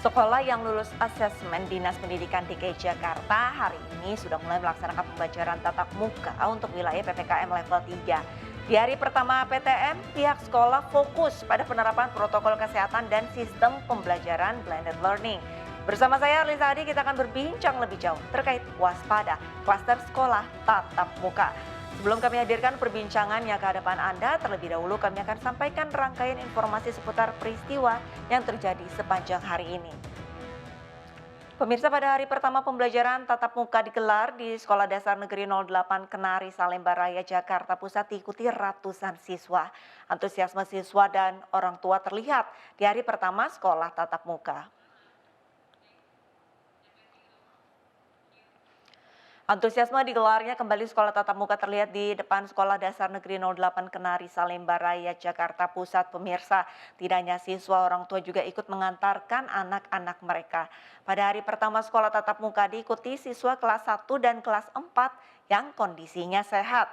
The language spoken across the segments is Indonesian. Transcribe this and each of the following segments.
Sekolah yang lulus asesmen Dinas Pendidikan DKI Jakarta hari ini sudah mulai melaksanakan pembelajaran tatap muka untuk wilayah PPKM level 3. Di hari pertama PTM, pihak sekolah fokus pada penerapan protokol kesehatan dan sistem pembelajaran blended learning. Bersama saya Arlisa Adi, kita akan berbincang lebih jauh terkait waspada klaster sekolah tatap muka. Sebelum kami hadirkan perbincangannya ke hadapan Anda, terlebih dahulu kami akan sampaikan rangkaian informasi seputar peristiwa yang terjadi sepanjang hari ini. Pemirsa, pada hari pertama pembelajaran tatap muka digelar di Sekolah Dasar Negeri 08 Kenari, Salemba Raya, Jakarta Pusat diikuti ratusan siswa. Antusiasme siswa dan orang tua terlihat di hari pertama sekolah tatap muka. Antusiasme digelarnya kembali sekolah tatap muka terlihat di depan Sekolah Dasar Negeri 08 Kenari, Salemba Raya, Jakarta Pusat. Pemirsa, tidak hanya siswa, orang tua juga ikut mengantarkan anak-anak mereka. Pada hari pertama sekolah tatap muka diikuti siswa kelas 1 dan kelas 4 yang kondisinya sehat.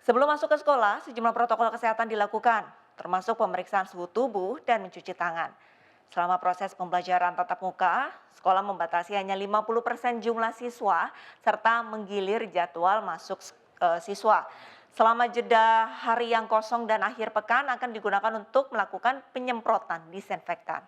Sebelum masuk ke sekolah, sejumlah protokol kesehatan dilakukan, termasuk pemeriksaan suhu tubuh dan mencuci tangan. Selama proses pembelajaran tatap muka, sekolah membatasi hanya 50% jumlah siswa serta menggilir jadwal masuk siswa. Selama jeda hari yang kosong dan akhir pekan akan digunakan untuk melakukan penyemprotan disinfektan.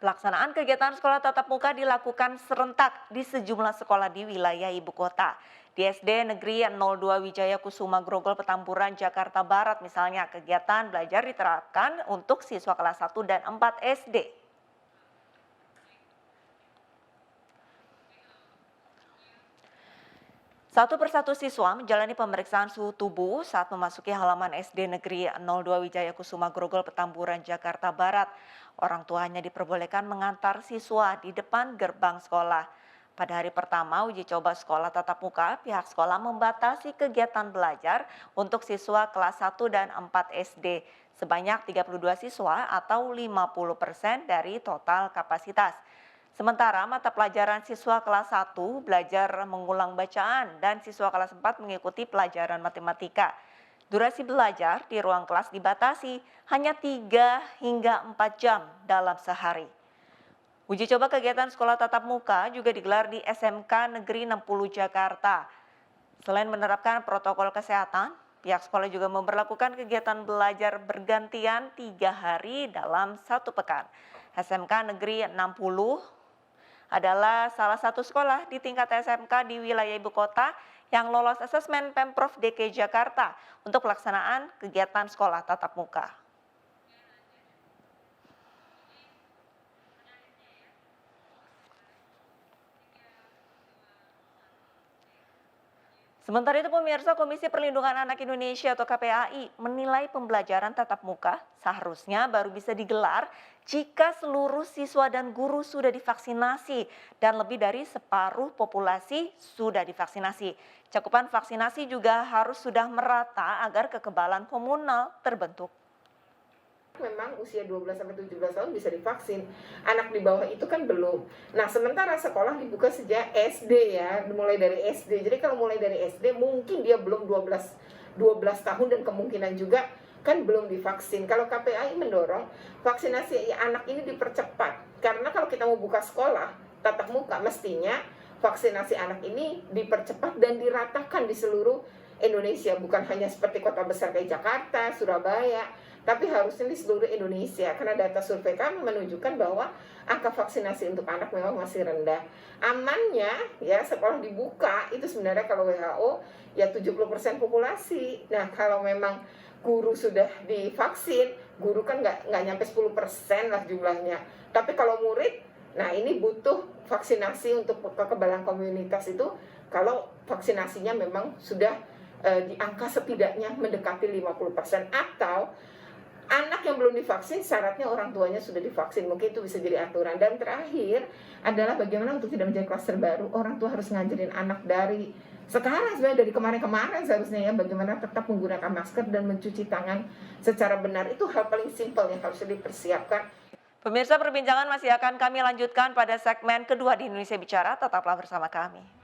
Pelaksanaan kegiatan sekolah tatap muka dilakukan serentak di sejumlah sekolah di wilayah ibu kota. Di SD Negeri 02 Wijaya Kusuma Grogol Petamburan, Jakarta Barat misalnya, kegiatan belajar diterapkan untuk siswa kelas 1 dan 4 SD. Satu persatu siswa menjalani pemeriksaan suhu tubuh saat memasuki halaman SD Negeri 02 Wijaya Kusuma Grogol Petamburan, Jakarta Barat. Orang tuanya diperbolehkan mengantar siswa di depan gerbang sekolah. Pada hari pertama uji coba sekolah tatap muka, pihak sekolah membatasi kegiatan belajar untuk siswa kelas 1 dan 4 SD. Sebanyak 32 siswa atau 50% dari total kapasitas. Sementara mata pelajaran siswa kelas 1 belajar mengulang bacaan dan siswa kelas 4 mengikuti pelajaran matematika. Durasi belajar di ruang kelas dibatasi hanya 3 hingga 4 jam dalam sehari. Uji coba kegiatan sekolah tatap muka juga digelar di SMK Negeri 60 Jakarta. Selain menerapkan protokol kesehatan, pihak sekolah juga memberlakukan kegiatan belajar bergantian 3 hari dalam 1 pekan. SMK Negeri 60 adalah salah satu sekolah di tingkat SMK di wilayah ibu kota yang lolos asesmen Pemprov DKI Jakarta untuk pelaksanaan kegiatan sekolah tatap muka. Sementara itu pemirsa, Komisi Perlindungan Anak Indonesia atau KPAI menilai pembelajaran tatap muka seharusnya baru bisa digelar jika seluruh siswa dan guru sudah divaksinasi dan lebih dari separuh populasi sudah divaksinasi. Cakupan vaksinasi juga harus sudah merata agar kekebalan komunal terbentuk. Memang usia 12 sampai 17 tahun bisa divaksin. Anak di bawah itu kan belum. Nah, sementara sekolah dibuka sejak SD ya, mulai dari SD. Jadi kalau mulai dari SD mungkin dia belum 12 tahun dan kemungkinan juga kan belum divaksin. Kalau KPAI mendorong vaksinasi anak ini dipercepat. Karena kalau kita mau buka sekolah tatap muka, mestinya vaksinasi anak ini dipercepat dan diratakan di seluruh Indonesia, bukan hanya seperti kota besar kayak Jakarta, Surabaya, tapi harusnya di seluruh Indonesia, karena data survei kami menunjukkan bahwa angka vaksinasi untuk anak memang masih rendah. Amannya ya sekolah dibuka itu sebenarnya kalau WHO ya 70% populasi. Nah, kalau memang guru sudah divaksin, guru kan nggak nyampe 10% lah jumlahnya. Tapi kalau murid, nah ini butuh vaksinasi untuk kekebalan komunitas itu kalau vaksinasinya memang sudah di angka setidaknya mendekati 50%, atau anak yang belum divaksin syaratnya orang tuanya sudah divaksin. Mungkin itu bisa jadi aturan. Dan terakhir adalah bagaimana untuk tidak menjadi klaster baru, orang tua harus ngajarin anak dari sekarang, sebenarnya dari kemarin-kemarin seharusnya ya, bagaimana tetap menggunakan masker dan mencuci tangan secara benar. Itu hal paling simpel yang harus dipersiapkan. Pemirsa, perbincangan masih akan kami lanjutkan pada segmen kedua di Indonesia Bicara. Tetaplah bersama kami.